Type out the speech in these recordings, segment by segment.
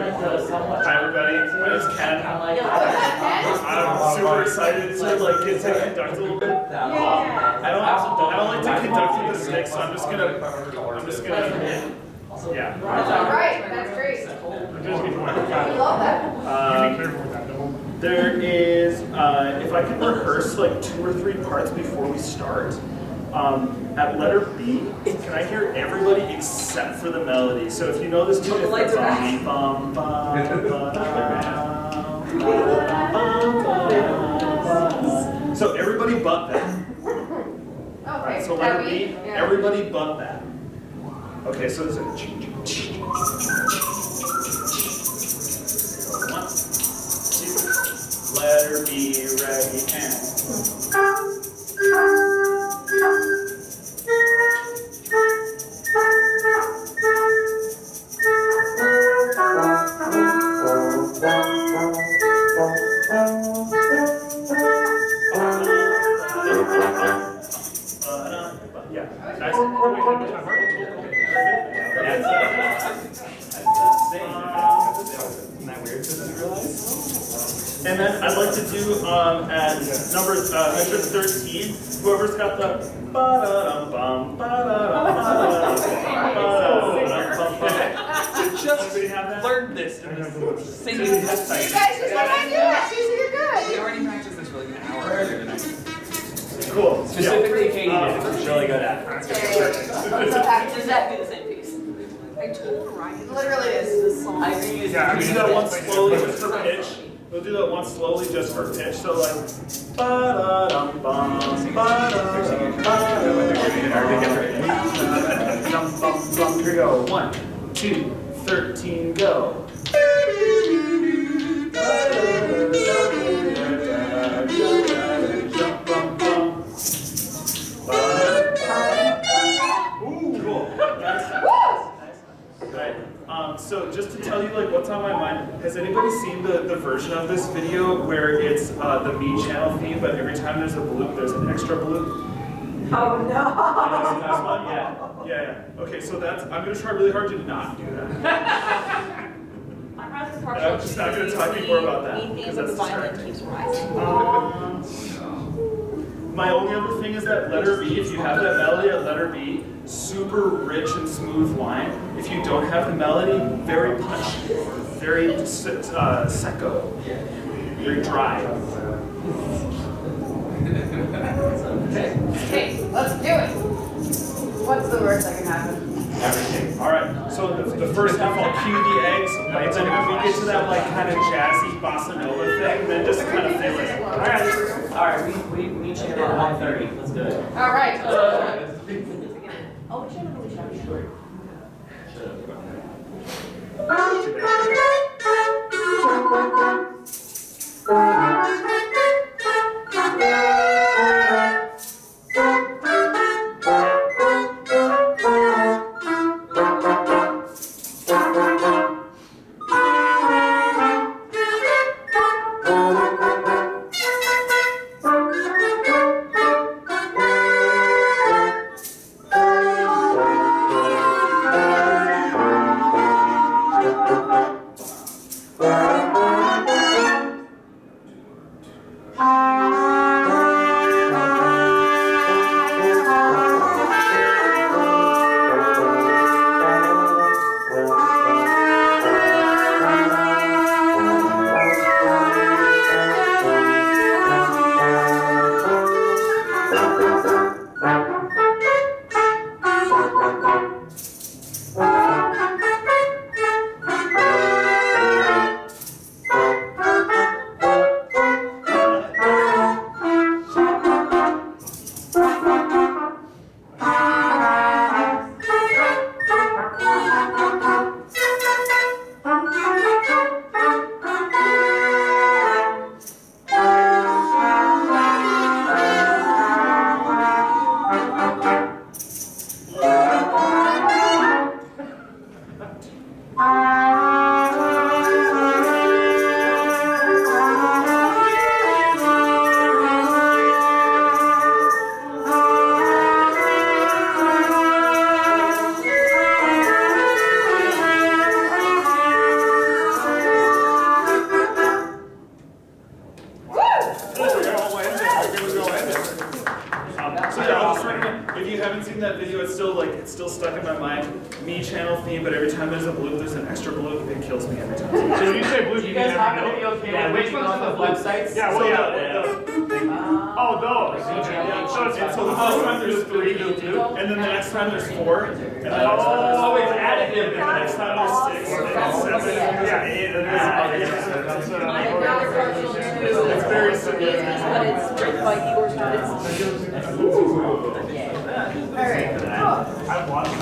Hi everybody, my name's Ken. I'm super excited to like get to conduct a little bit. I don't like to conduct with the stick, so I'm just gonna yeah. Right, that's great. I love that. There is, if I can rehearse like 2 or 3 parts before we start. At letter B, can I hear everybody except for the melody? So if you know this tune, it's so everybody but that. Alright, so letter B, everybody but that. Okay, so there's a 1, 2, letter B, ready, and. And then I'd like to do at measure 13, whoever's got the ba-da-dum-bum, ba-da-dum, Just learned this in this singing test site. You guys just want to do it. Seriously, you're good. We already practiced this for like an hour earlier tonight. Cool. Specifically, Katie did it. She's really good at it. It's exactly the same piece. I told Ryan. Literally is. I reused Yeah, we do that one slowly just for pitch. We'll do that one slowly just for pitch. So like ba-da-dum-bum, ba-da-dum, ba-da-dum. Here we go. 1, 2, 13, go. So just to tell you like what's on my mind, has anybody seen the version of this video where it's the Me channel theme, but every time there's a bloop, there's an extra bloop? Oh no! Yeah. Okay, so I'm gonna try really hard to not do that. I'm just not gonna talk anymore about that because that's distracting. My only other thing is that letter B, if you have that melody at letter B, super rich and smooth line. If you don't have the melody, very punchy, very secco, very dry. Okay, let's do it. What's the worst that can happen? Everything. All right. So the first half, I'll cue the eggs, and then if we get to that like kind of jazzy bossa nova thing, then just kind of feel it. All right. We check out 1:30. Let's do it. All right. Oh, we should have really short. blue, it kills me every time. So when you say blue, Do you you mean guys happen every to be note? okay Yeah, with which reading ones off are of the websites? Yeah, So, well, yeah. Oh, those. So it's the first time there's 3, and then the next time there's 4, and then the next time there's Oh, it's 4, additive. and the next time there's 6, and then 7, yeah, 8, and then That's it's very similar. But it's written by keyboard students. Alright, cool. I've watched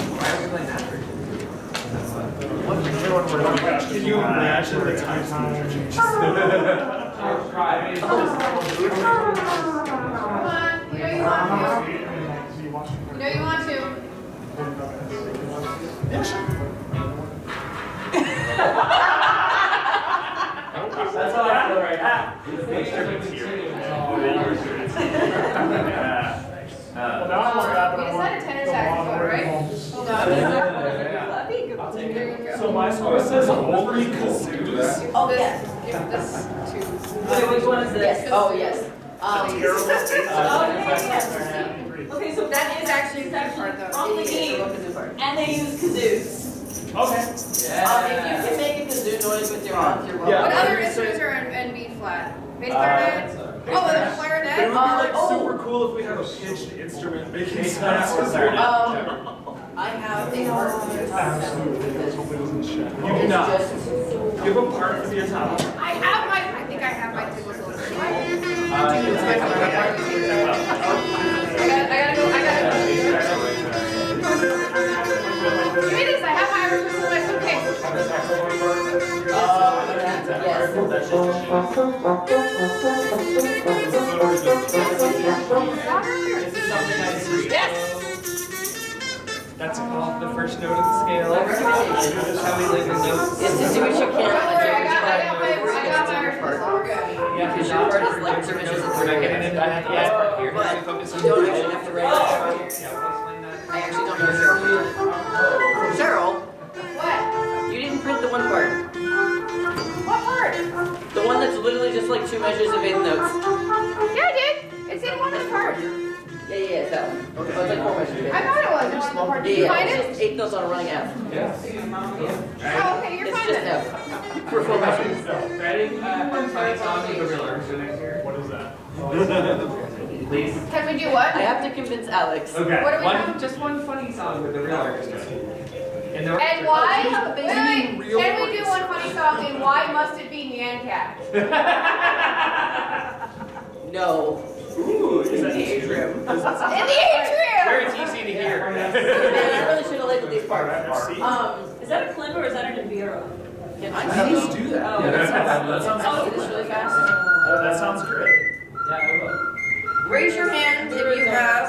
Can you imagine the times changes? Come on, you know you want to. You know you want to. Yeah, sure. That's how I feel right now. Make sure it's here. Well, now I'm worried about We decided tenor saxophone, right? Hold on. I'll take There it. you go. So my score says only kazoos. Oh, yes. Give this to. Wait, which one is this? Yes. Oh, yes. Terrible state. Okay, so That is actually the good part though. on the It is game, the kazoo part. and they use kazoos. Okay. If you can make a kazoo noise with your mouth, you're welcome. Yeah. What other instruments are in B flat? Bass clarinet? Oh, there's a clarinet? It would be like Oh. super cool if we had a pitched instrument making Bass sounds. clarinet. I have a part for your top sound. You do not. You have a part for the top. I think I have my two whistles. Give me this, I have my Irish whistle in my suitcase. This is something I agree. Yes! That's called the first note of the scale. How we live in notes. Is to do what you Don't can. worry, I got my Irish whistle, we're good. Yeah, Because your part is like diminishes we're not getting into that part here. But We focus on you don't actually have to write it. Yeah, we'll explain that. I actually don't know Cheryl. Cheryl, What? you didn't print the one part. What part? The one that's literally just like 2 measures of 8 notes. Yeah, I did. It's in one of the parts. Yeah, that one. Oh, it's like 4 measures of 8 I thought it was in one of the parts. Did you find it's it? just 8 notes on a running F. Oh, okay, you're It's fine just then. F. For 4 measures. Ready? One funny song with the real What is that? Please. Can we do what? I have to convince Alex. Okay. What are we doing? Just one funny song with the real orchestra. And the And why? have a Wait, baby. wait. Can we do one funny song and why must it be Nyan Cat? No. Ooh, is that atrium? In the atrium! Very easy to hear. Man, I really should have labeled these parts. Is that a clip or is that an Enviro? Can I Let's see? do that. Oh. That sounds Can I see this really fast? that sounds great. Yeah, I will. Raise your hand if you have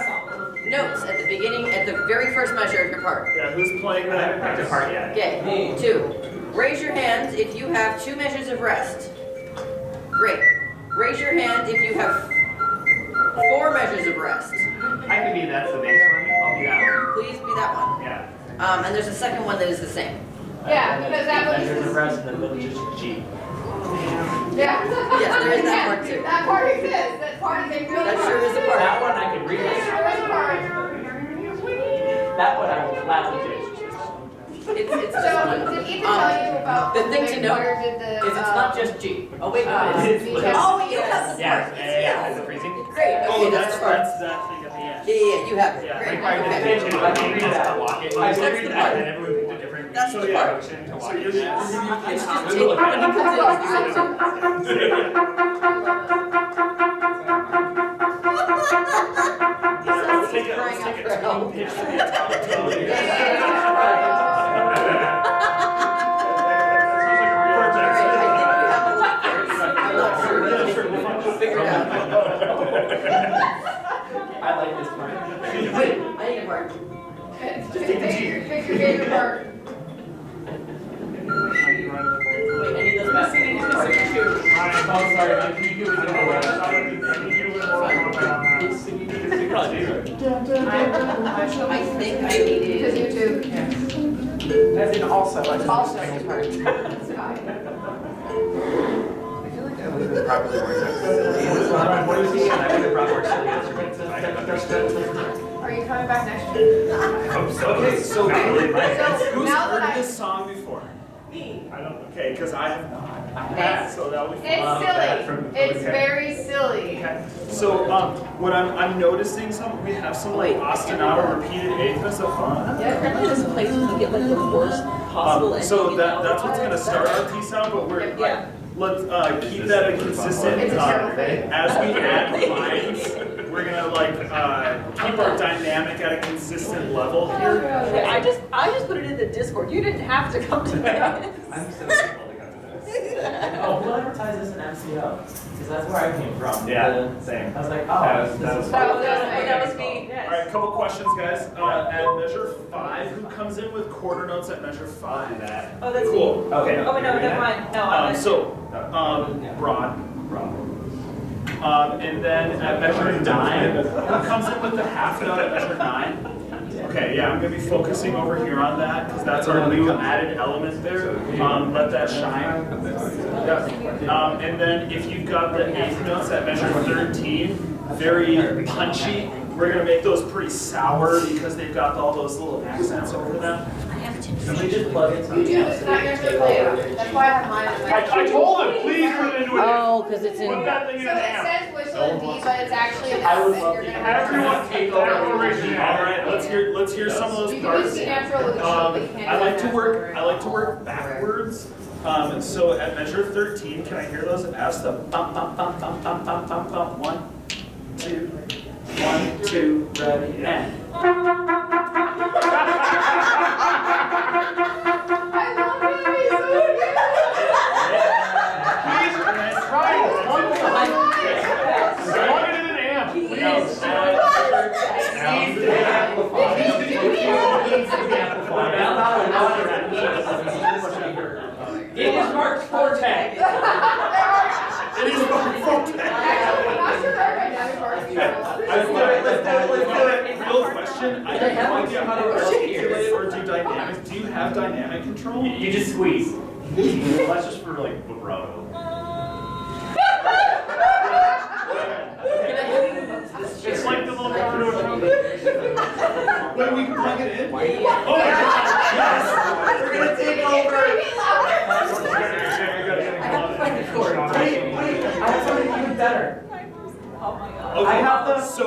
notes at the beginning, at the very first measure of your part. Yeah, who's playing I haven't that? picked a part yet. Okay. 2. Raise your hand if you have 2 measures of rest. Great. Raise your hand if you have 4 measures of rest. I can be that's the next one. I'll be that one. Please be that one. Yeah. And there's a second one that is the same. Yeah, because that Measures of was. rest and then middle just G. Yeah. Yes, there is that part too. That part exists. That part is a real That part. sure is a part. That one I can read. That sure is a part. That one I will gladly do. It's So, just one. did Ethan tell you about the thing to Big note Brother did the, Is it's not just G. Oh wait, no, it is. me check? Oh, you have the Yeah, part. yeah. Is it freezing? Great. Okay, Oh, that's that's the part. that thing at the end. Yeah, you have it. Yeah, Great. Right, Okay. I can read that. Walk it. I That's can the read part. that, and everyone picked a different. That's the part. To walk So it. It's just when you put it Let's take a crying out for tune help. pitch to the top tone. Figure it out. I like this part. Wait, I need a part. Pick your favorite part. Wait, I need those back. Oh, sorry. Can you give me the I think I needed. Because YouTube. As in also. Also. Part. That's fine. I feel like I would have probably worked out. What is he? I would have probably worked out. Are you coming back next year? Okay, so who's now that heard I- this song before? Me. I don't. Okay, because I have not. So that would be It's silly. It's very silly. Okay. So what I'm noticing we have some like ostinato repeated eighths of fun. Apparently this place you get like the worst possible So that's what's gonna start our piece out, but we're Yeah. let's keep that a consistent. It's a terrible thing. As we add lines, we're gonna like keep our dynamic at a consistent level here. Okay, I just put it in the Discord. You didn't have to come to this. I'm so people to come to this. Oh, we'll advertise this in MCO. Because that's where I came from. Yeah, same. I was like, That oh, was- this that is was- That was me. All right, couple questions, guys. At measure 5, who comes in with quarter notes at measure 5? Oh, that's Cool. me. Okay. Oh, no, never mind. No, I'm Broad. And then at measure 9, who comes in with the half note at measure 9? Okay, yeah, I'm gonna be focusing over here on that because that's our new added element there. Let that shine. Yeah. And then if you've got the eighth notes at measure 13, very punchy. We're gonna make those pretty sour because they've got all those little accents over them. Can we just plug in something? It's not your play. That's why I have mine in my. I told him, please put it into an amp. Oh, because it's Put in. that thing in So an it amp. says whistle and B, but it's actually an I would F, love and you're to. gonna have to. Everyone take over. Everyone raise your hand. All right, let's hear some of those You can do parts. C natural with a shield, but you can't do I like to natural. work backwards. So at measure 13, can I hear those F's? The bump, bump, bump, bump, bump, bump, bump, bump. 1, 2, 1, 2, ready, and. I love it. It's so good. Please try it one time. Plug it in an amp, please. It is Mark's forte. It is Mark Forte. Actually, I'm not sure they're right now. Let's do it. Real question. I have no idea how to articulate or do dynamic. Do you have dynamic control? You just squeeze. That's just for like vibrato. It's like the little drum. Wait, we can plug it in? Oh my God! Yes! We're gonna take over. Wait, I have something even better. Oh my god. Okay. I have the- So,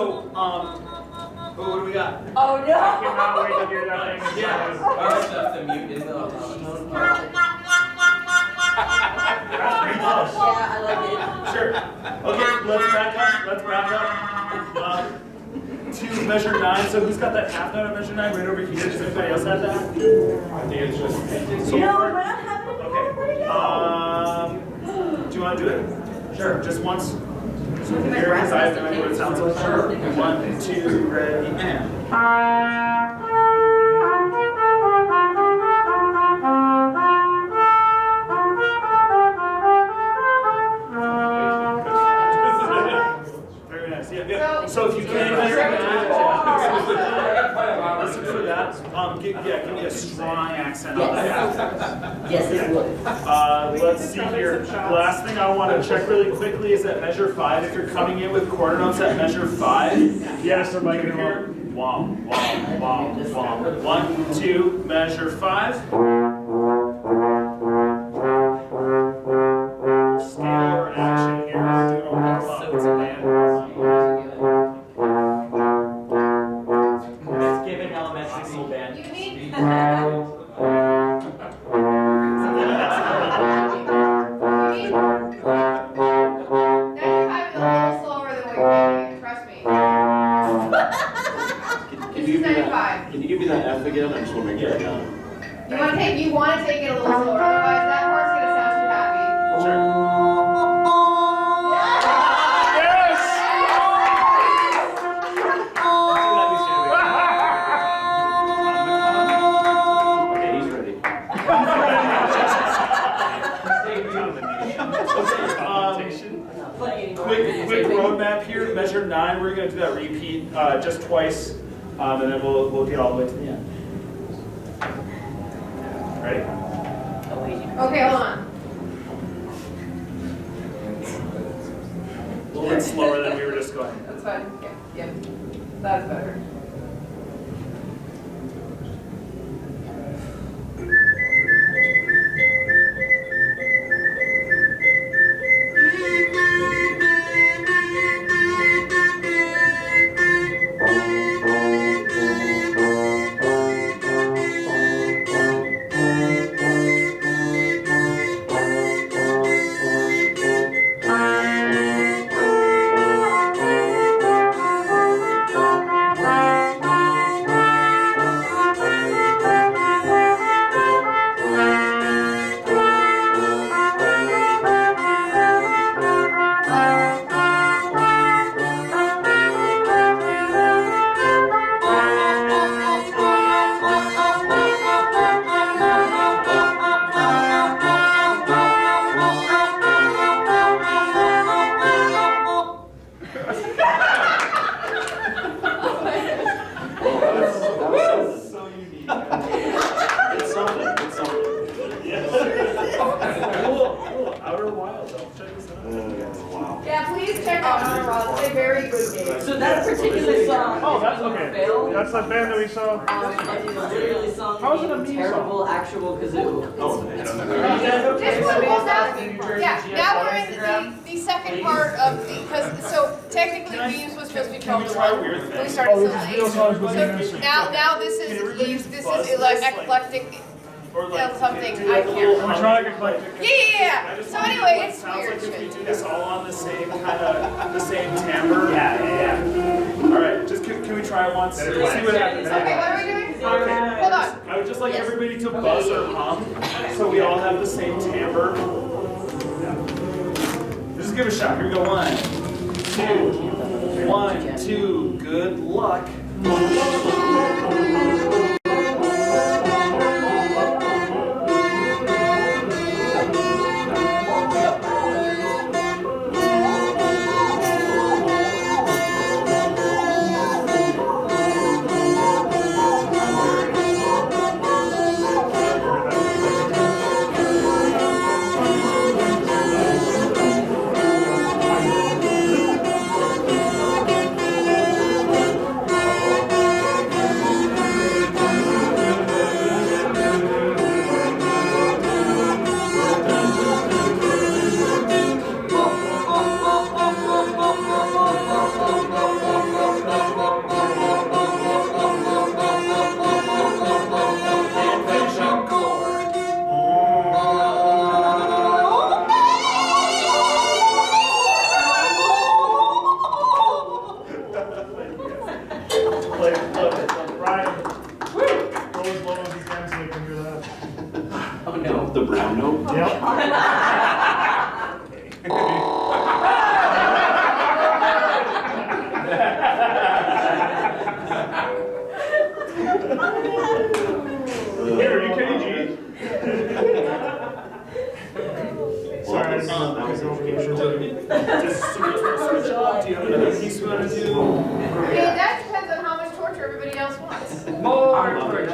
what do we got? Oh no. I cannot wait to hear that thing. Yeah. Our stuff to mute in the automaton. That's pretty close. Yeah, I like it. Sure. Okay, let's back up. To measure 9. So who's got that half note at measure 9 right over here? Does anybody else have that? I think it's just. So No, we're- we're not having it. Okay. Do you want to do it? Sure. Just once. So here, because I have no idea what it sounds like. Sure. 1, 2, ready, and. Very nice. Yeah. So if you can't hear it, listen for that. Give me a strong accent on that. Yes, it would. Let's see here. Last thing I want to check really quickly is at measure 5. If you're coming in with quarter notes at measure 5, Yes, I'm like here. Womp, womp, womp, womp. 1, 2, measure 5. Scalar action here. Doing a warm-up. So it's a band. It's given elementary school band. You need. Can you give me that F again? I just want to make sure I got it. You want to take it a little slower, otherwise that part's gonna sound too happy. Sure. Okay, he's ready. Quick roadmap here. Measure 9. We're going to do that repeat just twice, and then we'll get all the way to the end. Ready? Okay, hold on. A little bit slower than we were just going. That's fine. Yep. That's better. It's a very good game. So that particular song. Oh, that's okay. Fail. That's the band that we saw. Like you literally sung How is it a a me terrible actual kazoo. Oh, This one will now, yeah, now we're in the second part of the, because, so technically Beams was supposed to be Can we 12 try to weird 1. things? We started Oh, so this is late. real songs with So music. now this Can is everybody Beams, this buzz is this, like like- eclectic, Or something, do I like a can't little remember. We're trying to get like. Yeah. So anyway, it's Sounds weird like if we shit. do this all on the same kind of, the same timbre. Yeah. All right, just can we try it once? See what happens. Okay, what are we doing? Okay. Hold on. I would just like everybody to buzz or hum, so we all have the same timbre. Just give it a shot. Here we go. 1, 2, good luck. Ryan, go as low as you can so they can hear that. Oh no. The brown note? Yep. Here, are you kidding, G? Sorry, I didn't mean to pick over your shoulder. Does somebody else want to switch up? Do you have another piece we want to do? Okay, that depends on how much torture everybody else wants. More torture.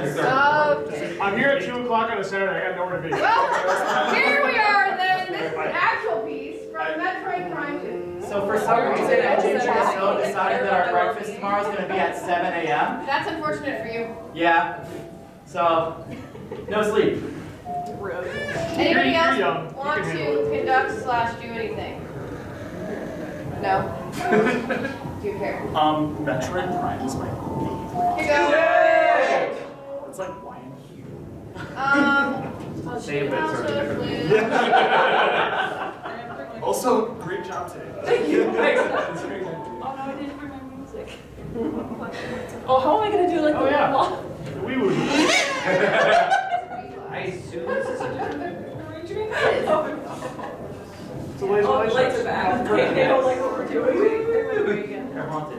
Okay. I'm here at 2 o'clock on a Saturday. I got nowhere to be. Well, here we are then, this actual piece from Metroid Prime 2. So for some reason, Ginger and Snow decided that our breakfast tomorrow is going to be at 7 a.m. That's unfortunate for you. Yeah. So, no sleep. Anybody You're else young. want You can handle to conduct/do anything? No? Do you care? Metroid Prime is my favorite. Here you go. It's like, why am I here? Same, but sort of different. Also, great job today. Thank you. Thanks. Oh no, I didn't bring my music. Oh, how am I gonna do like Oh, the yeah. wall? We would. I assume this is a It's a laser Oh, light the lights are show. back. Okay, they don't like what we're doing. They're haunted.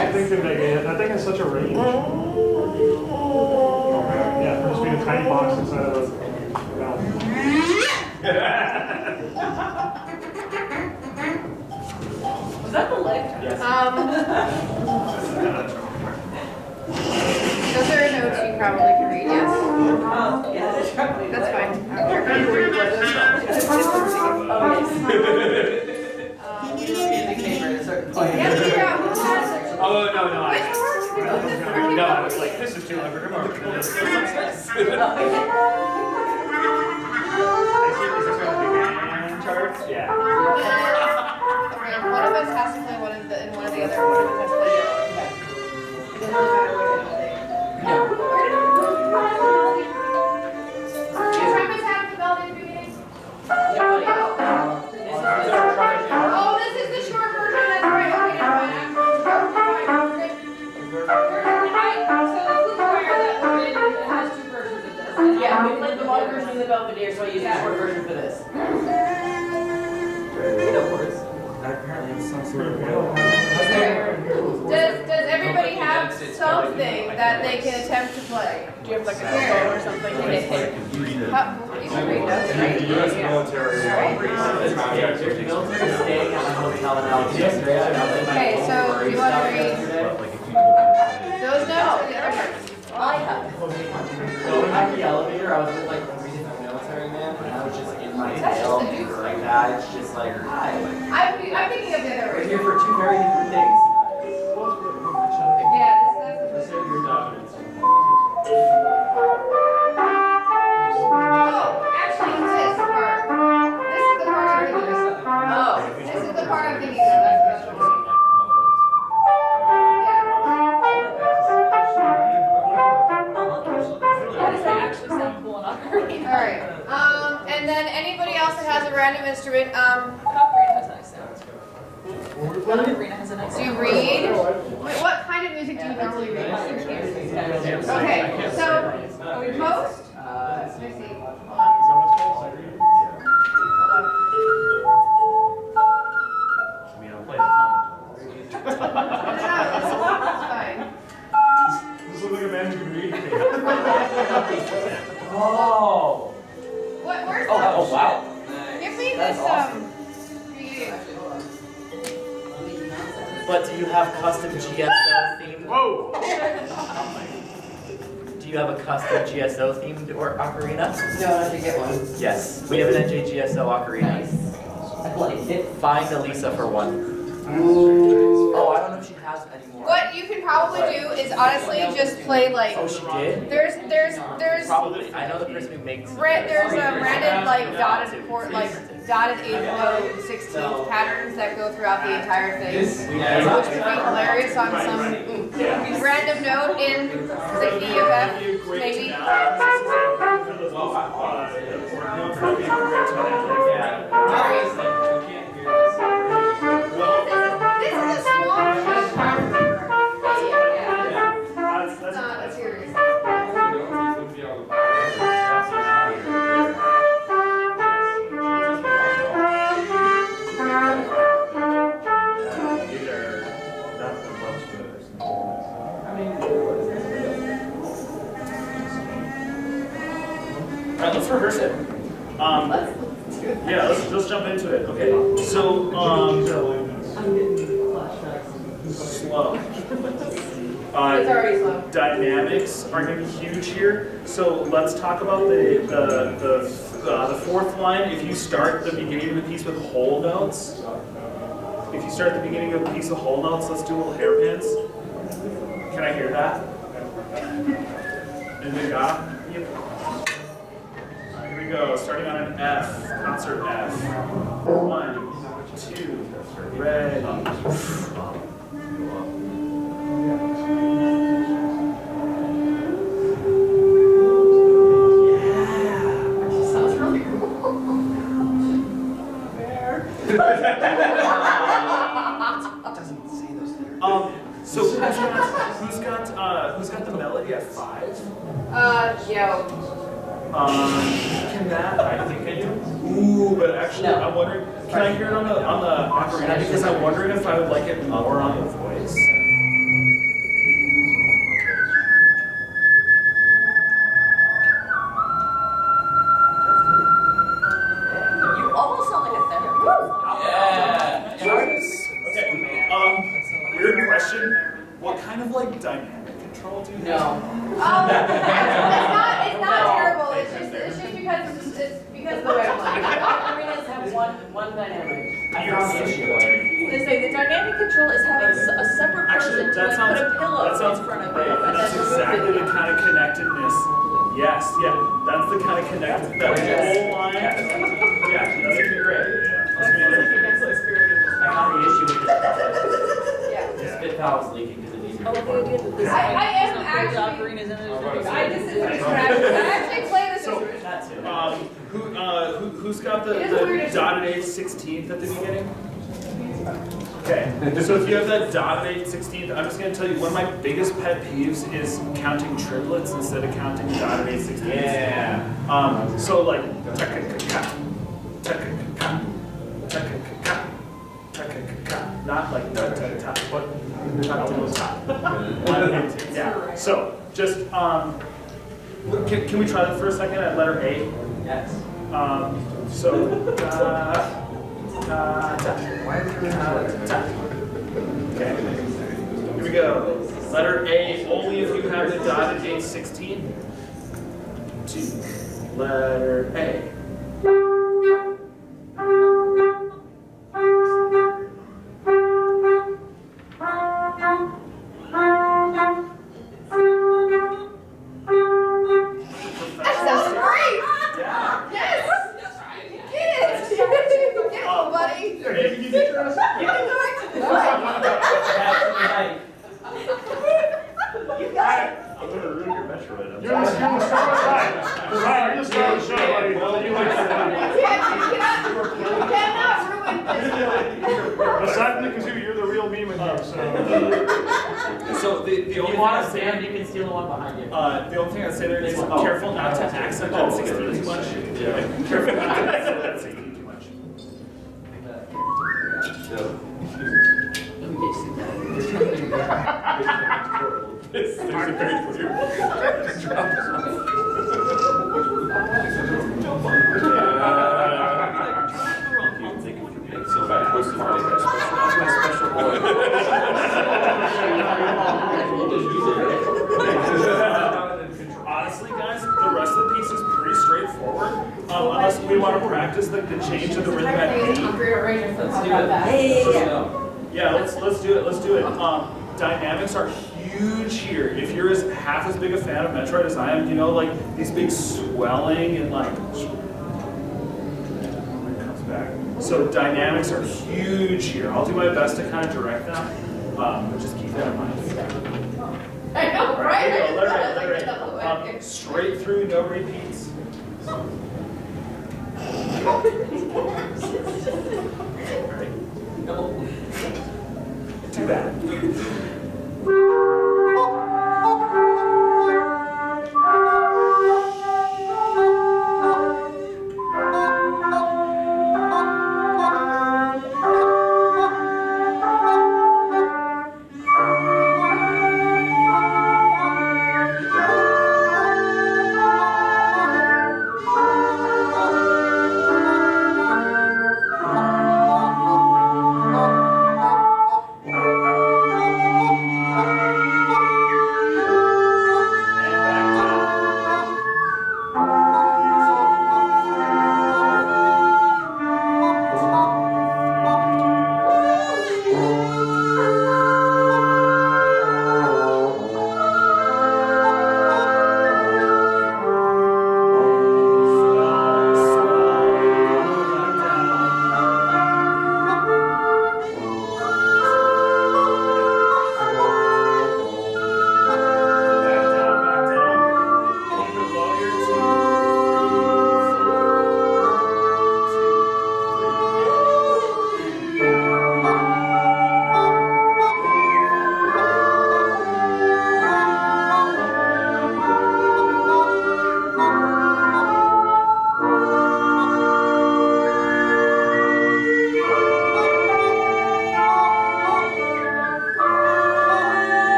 I think they're making it. That thing has such a range. Yeah, for just being a tiny box inside of a valve. Was that the leg? Yes. Those are notes you probably can read, yes? Yeah, that's probably. That's fine. Oh, Yeah, figure out who has it. Oh, no, no. Which one? No, I was like, this is too unremarkable. Is this going to be band charts? Yeah. Okay, one of us has to play one of the, and one of the other one of us has to play the other. Okay. It doesn't matter what it is. No. Did trumpets have the bell in the beginning? Oh, this is the short version, that's right. Okay, never mind. So the flute choir that we're in has two versions of this. Yeah, we played the long version of the Belvedere, so I used the short version for this. Apparently it's some sort of Does everybody have something that they can attempt to play? Do you have like a phone or something? You can read those, right? U.S. military. Military staying at my hotel in Alexandria. Okay, so do you want to read those notes or the other parts? I have. hi, it's just like hi. I'm thinking of the other We're way. here for two very different things. Yeah, that's Preserve your dominance. Oh, actually, this part. This is the part I'm thinking of. Oh. This is the part I'm thinking of. That's what I'm thinking. What is that actually saying cool and ocarina? All right. And then anybody else that has a random instrument, Ocarina has a nice sound. Ocarina has a nice do you sound. read? Wait, what kind of music do you normally read? Okay, so most. Let me see. Hold on. I mean, I'll play the tom. It's fine. This looks like a magic read. Oh. Where's Oh, wow. Give me That's this awesome. reading. But do you have custom GSO themed? Whoa! Do you have a custom GSO themed or ocarina? No, I should get one. Yes, we have an NJ GSO ocarina. I like it. Find Elisa for one. Oh, I don't know if she has any more. What you can probably do is honestly just play like. Oh, she did? There's Probably. I know the person who makes. there's a random like dotted port like dotted 8th note 16th patterns that go throughout the entire thing, which would be hilarious on some random note in the key of F, maybe. This is a small key part. It's not a serious. Alright, let's rehearse it. Yeah, let's jump into it. Okay, so slow. It's already slow. Dynamics are going to be huge here. So let's talk about the fourth line. If you start the beginning of the piece with whole notes, let's do little hairpins. Can I hear that? And then got? Yep. Here we go, starting on an F, concert F. 1, 2, ready. Sounds really cool. So who's got the melody at 5? Yo. Can that? I think I do. Ooh, but actually, I'm wondering. Can I hear it on the ocarina? Because I'm wondering if I would like it more on the voice. You almost sound like a therapist. Yeah. Okay. Weird question. What kind of like dynamic control do you have? No. It's not terrible. It's just because the way I'm playing. Ocarinas have one dynamic. I found the issue. They say the dynamic control is having a separate Actually, person to that like, sounds put a pillow that sounds in front of great. it. And that's exactly the kind of connectedness. Yes, yeah, that's the kind of connected. That whole line. Yeah, that's gonna be great. That's gonna be great. I found the issue with Yeah. the spit valves leaking because it needs to be I love the idea that this I am some crazy actually- ocarinas in it. I actually play this instrument. that too. Who's got the It is weird. dotted 8/16th at the beginning? Okay, so if you have that dotted 8/16th, I'm just gonna tell you one of my biggest pet peeves is counting triplets instead of counting dotted 8/16th. Yeah. So like ta-ka-ka-ka, ta-ka-ka-ka, ta-ka-ka-ka, ta-ka-ka-ka, not like ta-ta-ta, but ta-ta-ta. Yeah. So just can we try that for a second at letter A? Yes. So okay. Here we go. Letter A only if you have the dotted 8/16. 2. Letter A. the If you only thing want I'd to say, stand, you can steal the one behind you. the only thing I'd say there is careful not to accent that 16 too much. Yeah. Careful not to accent that 16 too much. There's a very clear. So if I post it on my special Honestly, guys, the rest of the piece is pretty straightforward. Unless we want to practice the change of the rhythm at beat. Yeah, let's do it. Let's do it. Dynamics are huge here. If you're half as big a fan of Metroid as I am, you know, like these big swelling and like when it comes back. So dynamics are huge here. I'll do my best to kind of direct them, but just keep that in mind. I know, right? Here we go, let it. Straight through, no repeats. Ready? Do that.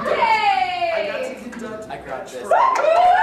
Yay! I got to conduct I got this.